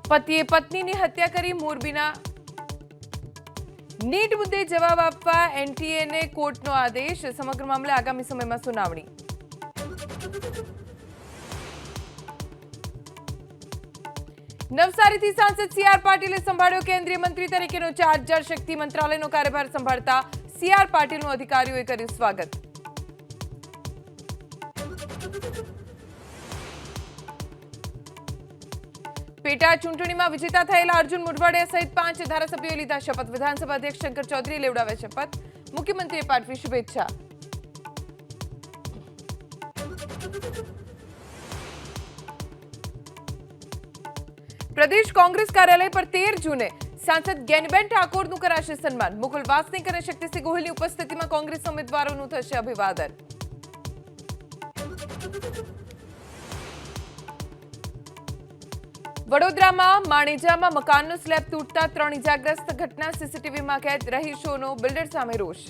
પતિએ પત્નીની હત્યા કરી મોરબીના નીટ મુદ્દે જવાબ આપવા એનટીએને કોર્ટનો આદેશ સમગ્ર મામલે આગામી સમયમાં સુનાવણી નવસારીથી સાંસદ સીઆર પાટીલે સંભાળ્યો કેન્દ્રીય મંત્રી તરીકેનો ચાર્જ જળ શક્તિ મંત્રાલયનો કાર્યભાર સંભાળતા સીઆર પાટીલનું અધિકારીઓએ કર્યું સ્વાગત પેટા ચૂંટણીમાં વિજેતા થયેલા અર્જુન મોઢવાડિયા સહિત 5 ધારાસભ્યોએ લીધા શપથ વિધાનસભા અધ્યક્ષ શંકર ચૌધરીએ લેવડાવ્યા શપથ મુખ્યમંત્રીએ પાઠવી શુભેચ્છા પ્રદેશ કોંગ્રેસ કાર્યાલય પર 13 જૂને સાંસદ જ્ઞાનીબેન ઠાકોરનું કરાશે સન્માન મુકુલ વાસનિક અને શક્તિસિંહ ગોહિલની ઉપસ્થિતિમાં કોંગ્રેસ ઉમેદવારોનું થશે અભિવાદન વડોદરામાં માણેજામાં મકાનનો સ્લેબ તૂટતા 3 ઇજાગ્રસ્ત ઘટના સીસીટીવીમાં કેદ રહીશોનો બિલ્ડર સામે રોષ